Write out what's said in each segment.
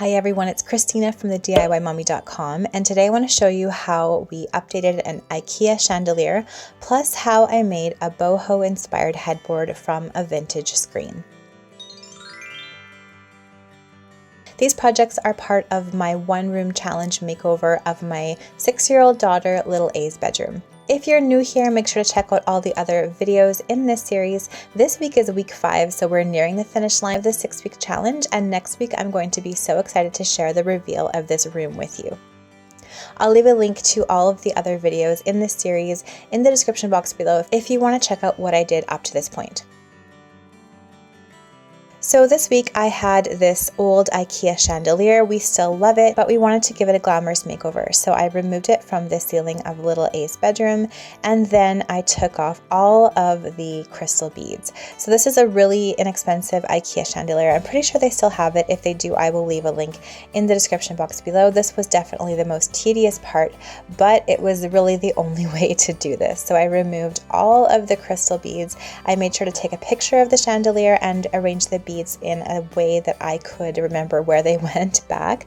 Hi everyone, it's Christina from the DIYmommy.com, and today I want to show you how we updated an Ikea chandelier, plus how I made a boho inspired headboard from a vintage screen. These projects are part of my one-room challenge makeover of my 6-year-old daughter, Little A's bedroom. If you're new here, make sure to check out all the other videos in this series. This week is week 5, so we're nearing the finish line of the 6-week challenge, and next week I'm going to be so excited to share the reveal of this room with you. I'll leave a link to all of the other videos in this series in the description box below if you want to check out what I did up to this point. So this week I had this old Ikea chandelier. We still love it, but we wanted to give it a glamorous makeover. So I removed it from the ceiling of Little A's bedroom, and then I took off all of the crystal beads. So this is a really inexpensive Ikea chandelier. I'm pretty sure they still have it. If they do, I will leave a link in the description box below. This was definitely the most tedious part, but it was really the only way to do this. So I removed all of the crystal beads. I made sure to take a picture of the chandelier and arrange the beads in a way that I could remember where they went back.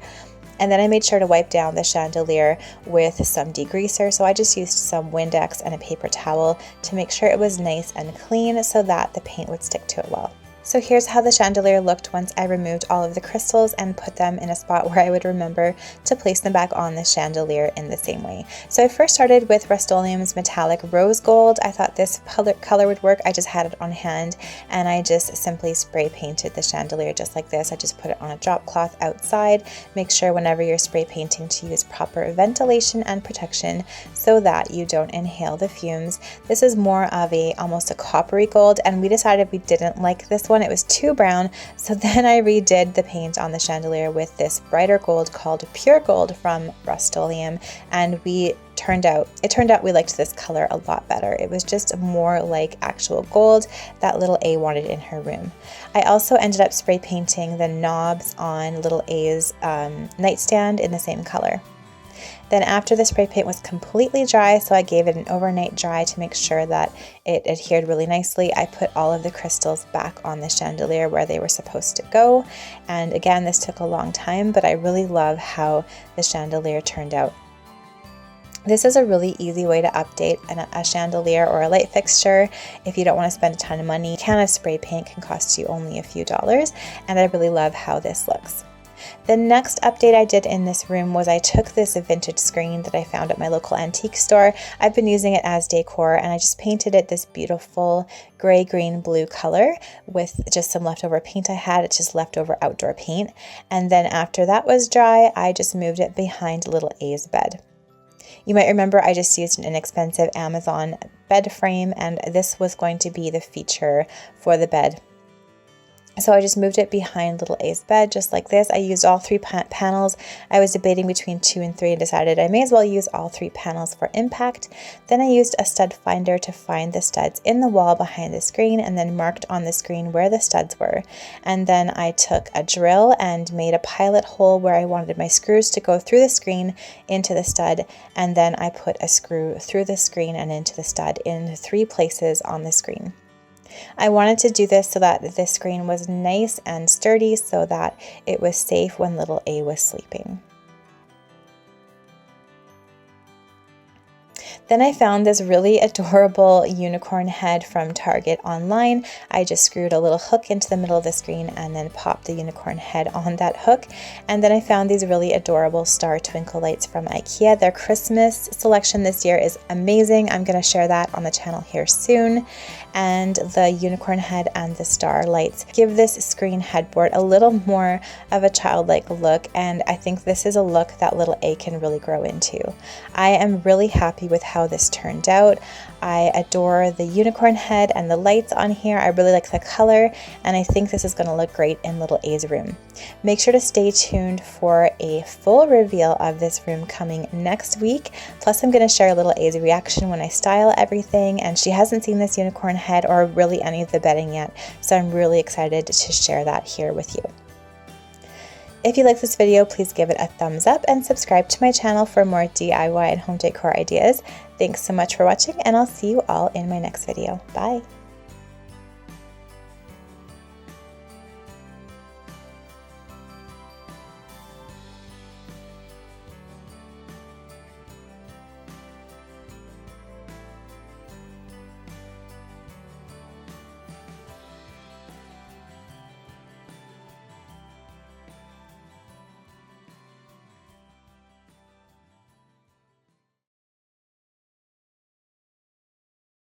And then I made sure to wipe down the chandelier with some degreaser. So I just used some Windex and a paper towel to make sure it was nice and clean so that the paint would stick to it well. So here's how the chandelier looked once I removed all of the crystals and put them in a spot where I would remember to place them back on the chandelier in the same way. So I first started with Rust-Oleum's metallic rose gold. I thought this color would work. I just had it on hand and I just simply spray painted the chandelier just like this. I just put it on a drop cloth outside. Make sure whenever you're spray painting to use proper ventilation and protection so that you don't inhale the fumes. This is more of almost a coppery gold, and we decided we didn't like this one. It was too brown, so then I redid the paint on the chandelier with this brighter gold called Pure Gold from Rust-Oleum, and it turned out we liked this color a lot better. It was just more like actual gold that Little A wanted in her room. I also ended up spray painting the knobs on Little A's nightstand in the same color. Then after the spray paint was completely dry, so I gave it an overnight dry to make sure that it adhered really nicely, I put all of the crystals back on the chandelier where they were supposed to go. And again, this took a long time, but I really love how the chandelier turned out. This is a really easy way to update a chandelier or a light fixture if you don't want to spend a ton of money. A can of spray paint can cost you only a few dollars, and I really love how this looks. The next update I did in this room was I took this vintage screen that I found at my local antique store. I've been using it as decor, and I just painted it this beautiful gray, green, blue color with just some leftover paint I had. It's just leftover outdoor paint. And then after that was dry, I just moved it behind Little A's bed. You might remember I just used an inexpensive Amazon bed frame, and this was going to be the feature for the bed. So I just moved it behind Little A's bed just like this. I used all 3 panels. I was debating between 2 and 3 and decided I may as well use all 3 panels for impact. Then I used a stud finder to find the studs in the wall behind the screen and then marked on the screen where the studs were. And then I took a drill and made a pilot hole where I wanted my screws to go through the screen into the stud, and then I put a screw through the screen and into the stud in 3 places on the screen. I wanted to do this so that the screen was nice and sturdy so that it was safe when Little A was sleeping. Then I found this really adorable unicorn head from Target online. I just screwed a little hook into the middle of the screen and then popped the unicorn head on that hook. And then I found these really adorable star twinkle lights from Ikea. Their Christmas selection this year is amazing. I'm going to share that on the channel here soon. And the unicorn head and the star lights give this screen headboard a little more of a childlike look, and I think this is a look that Little A can really grow into. I am really happy with how this turned out. I adore the unicorn head and the lights on here. I really like the color, and I think this is going to look great in Little A's room. Make sure to stay tuned for a full reveal of this room coming next week. Plus, I'm going to share Little A's reaction when I style everything, and she hasn't seen this unicorn head or really any of the bedding yet, so I'm really excited to share that here with you. If you like this video, please give it a thumbs up and subscribe to my channel for more DIY and home decor ideas. Thanks so much for watching, and I'll see you all in my next video. Bye!